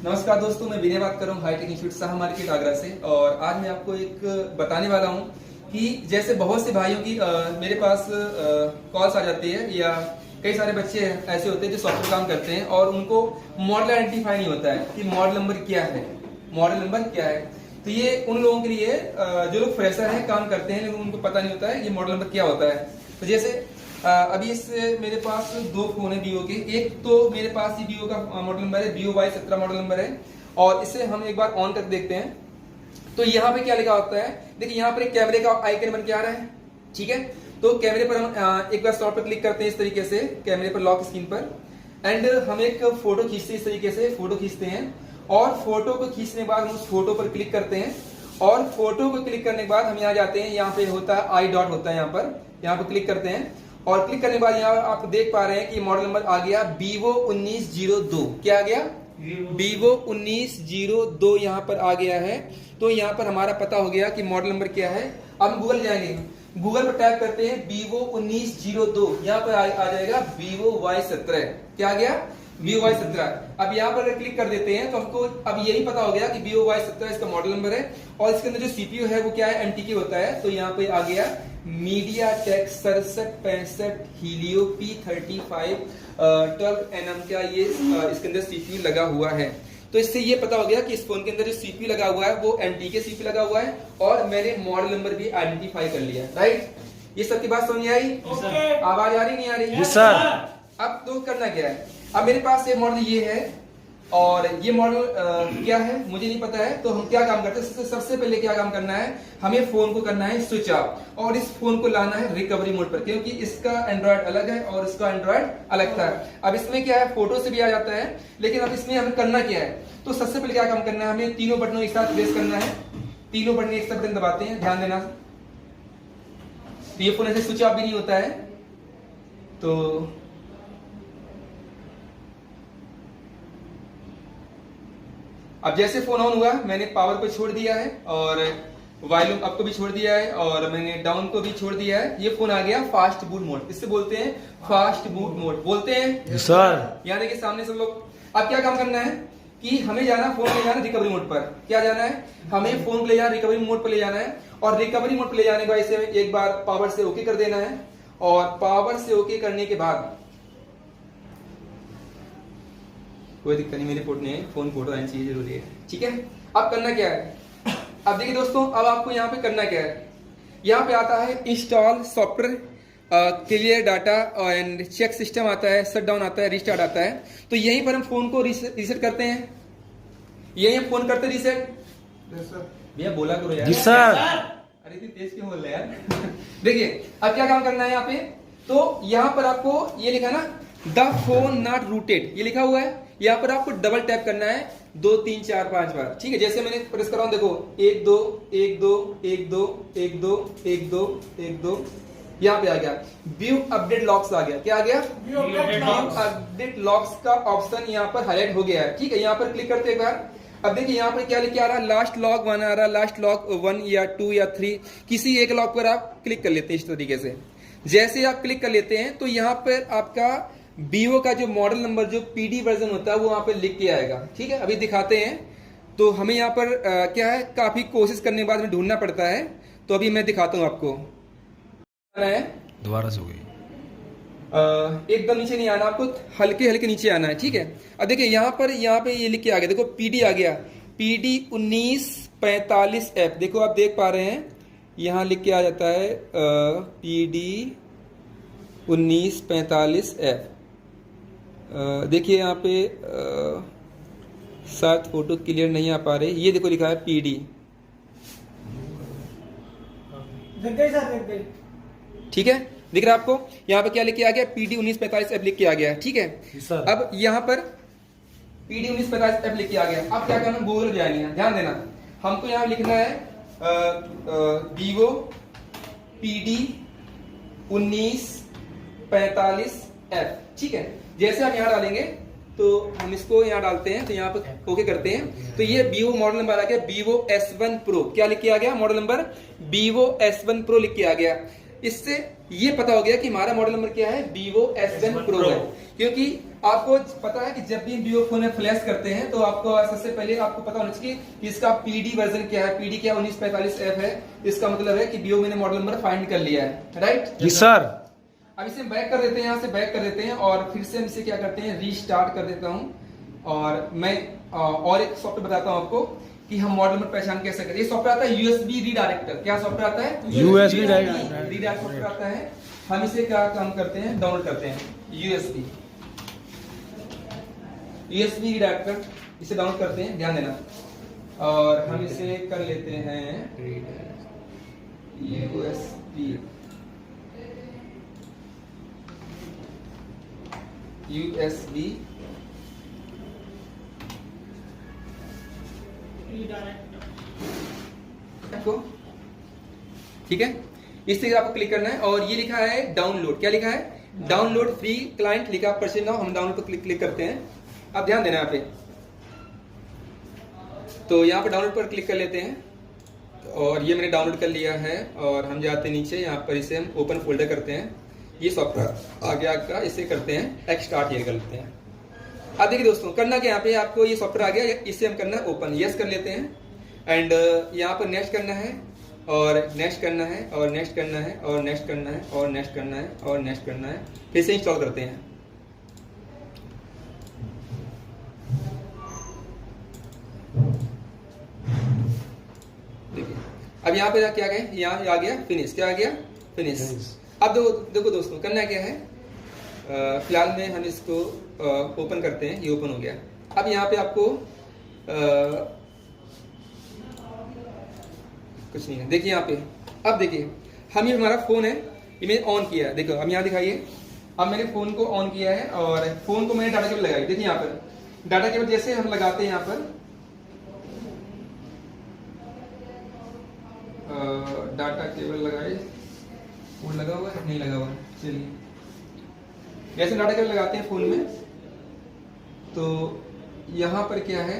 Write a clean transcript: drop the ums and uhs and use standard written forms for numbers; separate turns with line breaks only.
नमस्कार दोस्तों, मैं विनय बात कर रहा हूँ hitech institute Shah market Agra से। और आज मैं आपको एक बताने वाला हूँ कि जैसे बहुत से भाइयों की मेरे पास कॉल्स आ जाती है या कई सारे बच्चे ऐसे होते हैं जो सॉफ्टवेयर काम करते हैं और उनको मॉडल आइडेंटिफाई नहीं होता है कि मॉडल नंबर क्या है, मॉडल नंबर क्या है। तो ये उन लोगों के लिए जो लोग फ्रेशर हैं, काम करते हैं लेकिन उनको पता नहीं होता है ये मॉडल नंबर क्या होता है। तो जैसे अभी इस मेरे पास दो फोन है वीवो के। एक तो मेरे पास ही वीवो का मॉडल नंबर है, वीवो Y17 मॉडल नंबर है। और इसे हम एक बार ऑन करके देखते हैं तो यहाँ पे क्या लिखा होता है। देखिए यहाँ पर एक कैमरे का आइकन बन के आ रहा है, ठीक है। तो कैमरे पर हम एक बार शॉट पर क्लिक करते हैं इस तरीके से, कैमरे पर लॉक स्क्रीन पर। एंड हम एक फोटो खींचते हैं, इस तरीके से फोटो खींचते हैं। और फोटो को खींचने के बाद हम उस फोटो पर क्लिक करते हैं। और फोटो को क्लिक करने के बाद हम यहाँ जाते हैं, यहाँ पे होता है आई डॉट होता है, यहाँ पर क्लिक करते हैं। और क्लिक करने के बाद यहाँ आप देख पा रहे हैं कि मॉडल नंबर आ गया Vivo 1902। क्या आ गया? Vivo 1902 यहाँ पर आ गया है। तो यहाँ पर हमारा पता हो गया कि मॉडल नंबर क्या है। अब हम गूगल जाएंगे, गूगल पर टाइप करते हैं Vivo 1902, यहाँ पर आ जाएगा Vivo Y17। क्या आ गया? Vivo Y17। अब यहाँ पर अगर क्लिक कर देते हैं तो हमको अब यही पता हो गया कि Vivo Y17 इसका मॉडल नंबर है। और इसके अंदर जो सीपीयू है वो क्या है? MTK होता है। तो यहाँ पे आ गया MediaTek 6765 Helio P35 12nm का ये इसके अंदर सीपीयू लगा हुआ है। तो इससे ये पता हो गया कि इस फोन के अंदर जो सीपीयू लगा हुआ है वो MTK सीपीयू लगा हुआ है। और मैंने मॉडल नंबर भी आइडेंटिफाई कर लिया, राइट। ये सबकी बात समझ आई? आवाज आ रही नहीं आ रही?
जी सर।
अब तो करना क्या है, अब मेरे पास ये मॉडल ये है और ये मॉडल क्या है मुझे नहीं पता है। तो हम क्या काम करते हैं, सबसे पहले क्या काम करना है, हमें फोन को करना है स्विच ऑफ और इस फोन को लाना है रिकवरी मोड पर, क्योंकि इसका एंड्रॉइड अलग है और इसका एंड्रॉइड अलग था। अब इसमें क्या है, फोटो से भी आ जाता है, लेकिन अब इसमें हमें करना क्या है। तो सबसे पहले क्या काम करना है, हमें तीनों बटनों एक साथ प्रेस करना है। तीनों बटन एक साथ दबाते हैं, ध्यान देना। तो ये फोन ऐसे स्विच ऑफ भी नहीं होता है। तो अब जैसे फोन ऑन हुआ, मैंने पावर को छोड़ दिया है और वॉल्यूम अप को भी छोड़ दिया है और मैंने डाउन को भी छोड़ दिया है। ये फोन आ गया फास्ट बूट मोड, इससे बोलते हैं फास्ट बूट मोड, बोलते हैं
सर।
यहाँ देखिए सामने सब लोग। अब क्या काम करना है कि हमें जाना, फोन ले जाना रिकवरी मोड पर। क्या जाना है, हमें फोन को ले जाना रिकवरी मोड पर ले जाना है। और रिकवरी मोड पर ले जाने के बाद इसे एक बार पावर से ओके कर देना है। और पावर से ओके करने के बाद कोई दिक्कत नहीं, मेरे फोन नहीं, फोन फोटो आनी चाहिए, जरूरी है, ठीक है। अब करना क्या है, अब देखिए दोस्तों, अब आपको यहाँ पे करना क्या है, यहाँ पे आता है install software, clear data and check system आता है, शट डाउन आता है, रिस्टार्ट आता है। तो यहीं पर हम फोन को रीसेट करते हैं, यही हम फोन करते रीसेट। भैया बोला करो यार।
जी सर।
अरे इतनी तेज क्यों बोल रहे यार देखिए अब क्या काम करना है यहाँ पे, तो यहाँ पर आपको ये लिखा ना द फोन नॉट रूटेड, ये लिखा हुआ है। यहाँ पर आपको डबल टैप करना है 2 3 4 5 बार, ठीक है। जैसे मैंने प्रेस कर रहा हूं, देखो 1 2 1 2 1 2 1 2 1 2 1 2, यहाँ पे आ गया व्यू अपडेट लॉक्स आ गया। क्या आ गया? व्यू अपडेट लॉक्स का ऑप्शन यहाँ पर हाईलाइट हो गया है, ठीक है। यहाँ पर क्लिक करते एक बार। अब देखिए यहाँ पर क्या लिख आ रहा है, लास्ट लॉक 1 आ रहा है, लास्ट लॉक 1 या 2 या 3, किसी एक लॉक पर आप क्लिक कर लेते हैं इस तरीके से। जैसे आप क्लिक कर लेते हैं तो यहाँ पर आपका Vivo का जो मॉडल नंबर जो PD वर्जन होता है वो वहां पे लिख के आएगा, ठीक है। अभी दिखाते हैं। तो हमें यहाँ पर क्या है, काफी कोशिश करने के बाद में ढूंढना पड़ता है। तो अभी मैं दिखाता हूँ आपको।
दोबारा से हो गई।
एकदम नीचे नहीं आना, आपको हल्के हल्के नीचे आना है, ठीक है। अब देखिए यहाँ पे ये लिख के आ गया, देखो PD आ गया, PD 1945F। देखो आप देख पा रहे हैं, यहाँ लिख के आ जाता है PD 1945F। देखिए यहाँ पे शायद फोटो क्लियर नहीं आ पा रही, ये देखो लिखा है PD, ठीक है। दिख रहा है आपको? यहाँ पे क्या लिख के आ गया, PD 1945F लिख के आ गया, ठीक है। अब यहाँ पर PD 1945F लिख के आ गया। अब क्या करना, गूगल जाएंगे, ध्यान देना। हमको यहाँ लिखना है Vivo PD 1945F, ठीक है। जैसे आप यहाँ डालेंगे तो हम इसको यहाँ डालते हैं, तो यहाँ पर ओके करते हैं। तो ये Vivo मॉडल नंबर आ गया Vivo S1 Pro। क्या लिख के आ गया? Model number Vivo S1 Pro लिख के आ गया। इससे ये पता हो गया कि हमारा मॉडल नंबर क्या है, Vivo S10 Pro है। क्योंकि आपको पता है कि जब भी Vivo फोन में फ्लैश करते हैं तो आपको सबसे पहले आपको पता होना चाहिए कि इसका PD वर्जन क्या है। PD क्या 1945F है। इसका मतलब है कि Vivo मैंने मॉडल नंबर फाइंड कर लिया है, राइट
जी सर।
अब इसे बैक कर देते हैं, यहाँ से बैक कर देते हैं और फिर से हम इसे क्या करते हैं, रीस्टार्ट कर देता हूँ। और मैं और एक सॉफ्टवेयर बताता हूँ आपको कि हम मॉडल नंबर पहचान कैसे करें। ये सॉफ्टवेयर आता है USB रीडायरेक्टर। क्या सॉफ्टवेयर आता है?
USB
रीडायरेक्टर सॉफ्टवेयर आता है। हम इसे क्या काम करते हैं, डाउनलोड करते हैं। USB रीडायरेक्टर इसे डाउनलोड करते हैं, ध्यान देना। और हम इसे कर लेते हैं USB को, ठीक है। इस तरह आपको क्लिक करना है और ये लिखा है डाउनलोड। क्या लिखा है? डाउनलोड फ्री क्लाइंट लिखा, परचेज नाउ। हम डाउनलोड पर क्लिक करते हैं। अब ध्यान देना यहाँ पे, तो यहाँ पर डाउनलोड पर क्लिक कर लेते हैं और ये मैंने डाउनलोड कर लिया है। और हम जाते नीचे, यहाँ पर इसे हम ओपन फोल्डर करते हैं। ये सॉफ्टवेयर आ गया आपका, इसे करते हैं एक्सट्राक्ट हियर कर लेते हैं। अब देखिए दोस्तों, करना क्या, यहाँ पे आपको ये सॉफ्टवेयर आ गया, इसे हम करना है ओपन। यस कर लेते हैं एंड यहाँ पर नेक्स्ट करना है और नेक्स्ट करना है और नेक्स्ट करना है और नेक्स्ट करना है और नेक्स्ट करना है और नेक्स्ट करना है। फिर से इंस्टॉल करते हैं। देखिए अब यहाँ पे क्या गए, यहाँ आ गया फिनिश। क्या आ गया? फिनिश। अब देखो दोस्तों, करना क्या है, फिलहाल में हम इसको ओपन करते हैं। ये ओपन हो गया। अब यहाँ पे आपको कुछ नहीं है, देखिए यहाँ पे। अब देखिए हम, ये हमारा फोन है, ये मैंने ऑन किया है। देखो अब यहाँ दिखाइए, अब मैंने फोन को ऑन किया है और फोन को मैंने डाटा केबल लगाई। देखिए यहाँ पर डाटा केबल जैसे हम लगाते हैं, यहाँ पर डाटा केबल लगाए, फोन लगा हुआ है नहीं लगा हुआ है, चलिए जैसे डाटा केबल लगाते हैं फोन में, तो यहाँ पर क्या है,